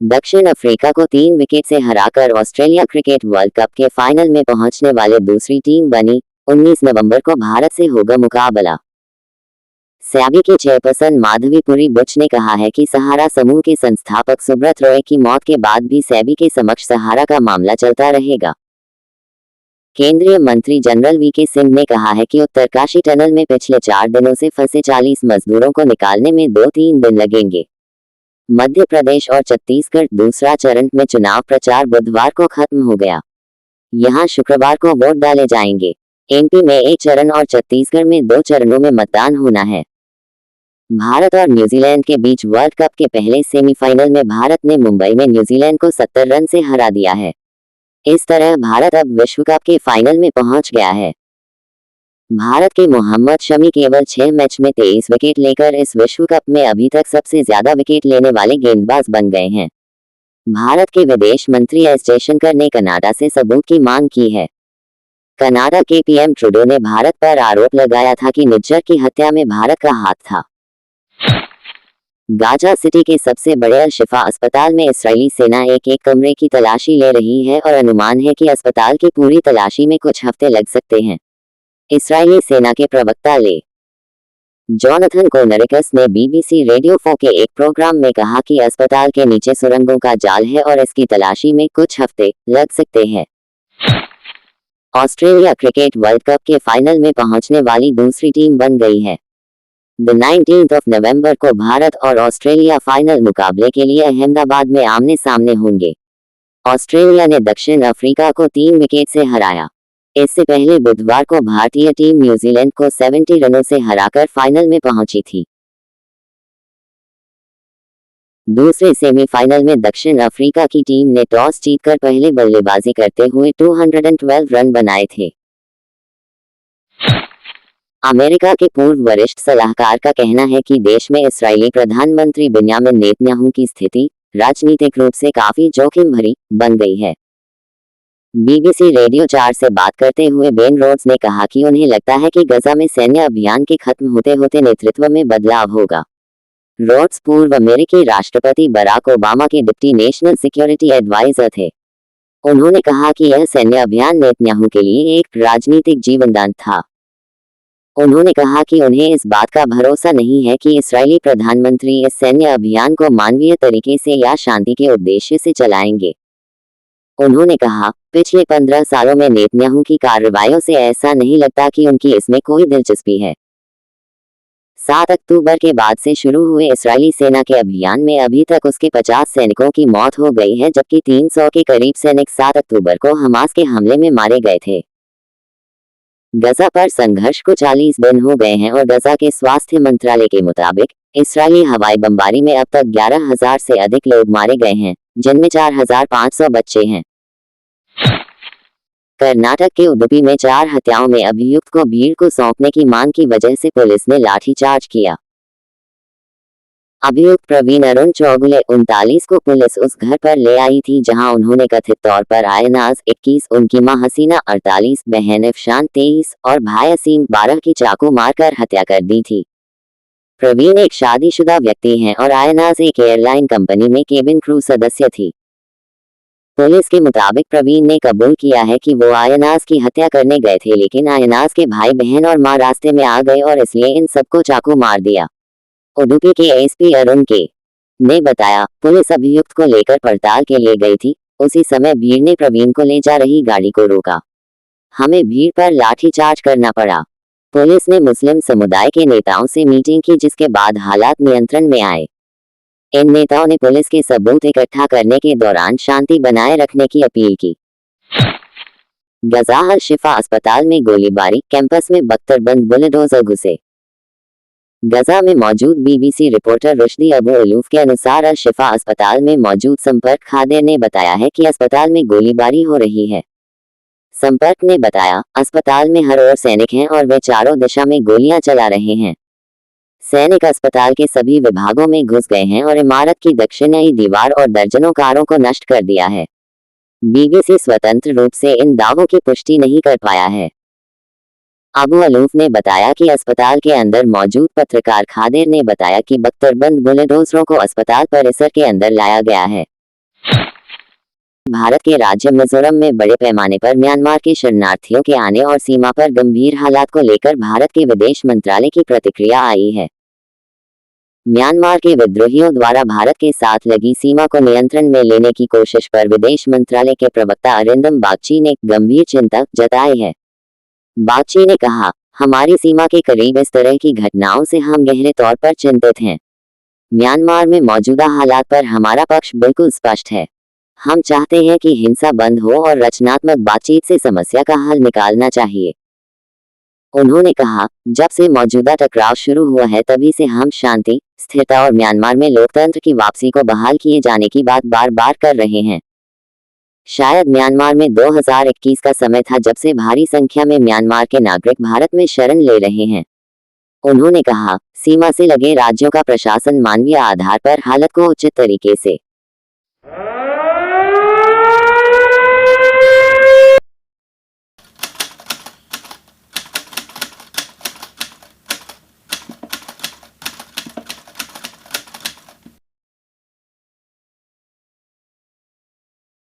दक्षिण अफ्रीका को 3 विकेट से हराकर ऑस्ट्रेलिया क्रिकेट वर्ल्ड कप के फाइनल में पहुंचने वाले दूसरी टीम बनी। 19 नवंबर को भारत से होगा मुकाबला। सेबी की चेयरपर्सन माधवीपुरी बुच ने कहा है कि सहारा समूह के संस्थापक सुब्रत रॉय की मौत के बाद भी सेबी के समक्ष सहारा का मामला चलता रहेगा। केंद्रीय मंत्री जनरल वीके सिंह ने कहा है कि उत्तरकाशी टनल में पिछले 4 दिनों से फंसे 40 मजदूरों को निकालने में 2-3 दिन लगेंगे। मध्य प्रदेश और छत्तीसगढ़ दूसरा चरण में चुनाव प्रचार बुधवार को खत्म हो गया। यहां शुक्रवार को वोट डाले जाएंगे। एमपी में 1 चरण और छत्तीसगढ़ में 2 चरणों में मतदान होना है। भारत और न्यूजीलैंड के बीच वर्ल्ड कप के पहले सेमीफाइनल में भारत ने मुंबई में न्यूजीलैंड को 70 रन से हरा दिया है। इस तरह भारत अब विश्व कप के फाइनल में पहुंच गया है। भारत के मोहम्मद शमी केवल 6 मैच में 23 विकेट लेकर इस विश्व कप में अभी तक सबसे ज्यादा विकेट लेने वाले गेंदबाज बन गए हैं। भारत के विदेश मंत्री एस जयशंकर ने कनाडा से सबूत की मांग की है। कनाडा के पीएम ट्रूडो ने भारत पर आरोप लगाया था कि निज्जर की हत्या में भारत का हाथ था। गाजा सिटी के सबसे बड़े अल शिफा अस्पताल में इस्राएली सेना एक कमरे की तलाशी ले रही है और अनुमान है कि अस्पताल की पूरी तलाशी में कुछ हफ्ते लग सकते हैं। इस्राएली सेना के प्रवक्ता ले जोनाथन कोनरिकस ने बीबीसी रेडियो 4 के एक प्रोग्राम में कहा कि अस्पताल के नीचे सुरंगों का जाल है और इसकी तलाशी में कुछ हफ्ते लग सकते हैं। ऑस्ट्रेलिया क्रिकेट वर्ल्ड कप के फाइनल में पहुंचने वाली दूसरी टीम बन गई है। 19 नवंबर को भारत और ऑस्ट्रेलिया फाइनल मुकाबले के लिए अहमदाबाद में आमने सामने होंगे। ऑस्ट्रेलिया ने दक्षिण अफ्रीका को 3 विकेट से हराया। इससे पहले बुधवार को भारतीय टीम न्यूजीलैंड को 70 रनों से हराकर फाइनल में पहुंची थी। दूसरे सेमीफाइनल में दक्षिण अफ्रीका की टीम ने टॉस जीतकर पहले बल्लेबाजी करते हुए 212 रन बनाए थे। अमेरिका के पूर्व वरिष्ठ सलाहकार का कहना है कि देश में इस्राएली प्रधानमंत्री बेंजामिन नेतन्याहू की स्थिति राजनीतिक रूप से काफी जोखिम भरी बन गई है। बीबीसी रेडियो 4 से बात करते हुए बेन रोड्स ने कहा कि उन्हें लगता है कि गजा में सैन्य अभियान के खत्म होते होते नेतृत्व में बदलाव होगा। रोड्स पूर्व अमेरिकी राष्ट्रपति बराक ओबामा के डिप्टी नेशनल सिक्योरिटी एडवाइजर थे। उन्होंने कहा कि यह सैन्य अभियान नेतन्याहू के लिए एक राजनीतिक जीवनदान था। उन्होंने कहा कि उन्हें इस बात का भरोसा नहीं है कि इस्राएली प्रधानमंत्री इस सैन्य अभियान को मानवीय तरीके से या शांति के उद्देश्य से चलाएंगे। उन्होंने कहा, पिछले 15 सालों में नेतन्याहू की कार्रवाइयों से ऐसा नहीं लगता कि उनकी इसमें कोई दिलचस्पी है। 7 अक्टूबर के बाद से शुरू हुए इस्राएली सेना के अभियान में अभी तक उसके 50 सैनिकों की मौत हो गई है, जबकि 300 के करीब सैनिक 7 अक्टूबर को हमास के हमले में मारे गए थे। गजा पर संघर्ष को 40 दिन हो गए हैं और गजा के स्वास्थ्य मंत्रालय के मुताबिक इस्राएली हवाई बमबारी में अब तक 11,000 से अधिक लोग मारे गए हैं, जिनमें 4,500 बच्चे हैं। कर्नाटक के उडुपी में 4 हत्याओं में अभियुक्त को भीड़ को सौंपने की मांग की वजह से पुलिस ने लाठीचार्ज किया। अभियुक्त प्रवीण अरुण चौगुले 39 को पुलिस उस घर पर ले आई थी जहां उन्होंने कथित तौर पर आयनाज 21, उनकी मां हसीना 48, बहन इफशान 23 और भाई असीम 12 की चाकू मारकर हत्या कर दी थी। प्रवीण एक शादीशुदा व्यक्ति हैं और आयनाज एक एयरलाइन कंपनी में केबिन क्रू सदस्य थी। पुलिस के मुताबिक प्रवीण ने कबूल किया है कि वो आयनाज की हत्या करने गए थे, लेकिन आयनाज के भाई बहन और मां रास्ते में आ गए और इसलिए इन सबको चाकू मार दिया। उडुपी के एसपी अरुण के ने बताया, पुलिस अभियुक्त को लेकर पड़ताल के लिए गई थी। उसी समय भीड़ ने प्रवीण को ले जा रही गाड़ी को रोका। हमें भीड़ पर लाठीचार्ज करना पड़ा। पुलिस ने मुस्लिम समुदाय के नेताओं से मीटिंग की, जिसके बाद हालात नियंत्रण में आए। इन नेताओं ने पुलिस के सबूत इकट्ठा करने के दौरान शांति बनाए रखने की अपील की। गजा अल शिफा अस्पताल में गोलीबारी, कैंपस में बख्तरबंद बुलडोजर घुसे। गजा में मौजूद बीबीसी रिपोर्टर रुश्दी अबू उलूफ के अनुसार अल शिफा अस्पताल में मौजूद संपर्क खादेर ने बताया है कि अस्पताल में गोलीबारी हो रही है। संपर्क ने बताया, अस्पताल में हर ओर सैनिक हैं और वे चारों दिशा में गोलियां चला रहे हैं। सैनिक अस्पताल के सभी विभागों में घुस गए हैं और इमारत की दक्षिणाई दीवार और दर्जनों कारों को नष्ट कर दिया है। बीबीसी स्वतंत्र रूप से इन दावों की पुष्टि नहीं कर पाया है। अबू अलूफ ने बताया कि अस्पताल के अंदर मौजूद पत्रकार खादेर ने बताया कि बख्तरबंद बुलडोजरों को अस्पताल परिसर के अंदर लाया गया है। भारत के राज्य मिजोरम में बड़े पैमाने पर म्यांमार के शरणार्थियों के आने और सीमा पर गंभीर हालात को लेकर भारत के विदेश मंत्रालय की प्रतिक्रिया आई है। म्यांमार के विद्रोहियों द्वारा भारत के साथ लगी सीमा को नियंत्रण में लेने की कोशिश पर विदेश मंत्रालय के प्रवक्ता अरिंदम बागची ने गंभीर चिंता जताई है। बागची ने कहा, हमारी सीमा के करीब इस तरह की घटनाओं से हम गहरे तौर पर चिंतित हैं। म्यांमार में मौजूदा हालात पर हमारा पक्ष बिल्कुल स्पष्ट है। हम चाहते हैं कि हिंसा बंद हो और रचनात्मक बातचीत से समस्या का हल निकालना चाहिए। उन्होंने कहा, जब से मौजूदा टकराव शुरू हुआ है तभी से हम शांति, स्थिरता और म्यांमार में लोकतंत्र की वापसी को बहाल किए जाने की बात बार बार कर रहे हैं। शायद म्यांमार में 2021 का समय था जब से भारी संख्या में म्यांमार के नागरिक भारत में शरण ले रहे हैं। उन्होंने कहा, सीमा से लगे राज्यों का प्रशासन मानवीय आधार पर हालत को उचित तरीके से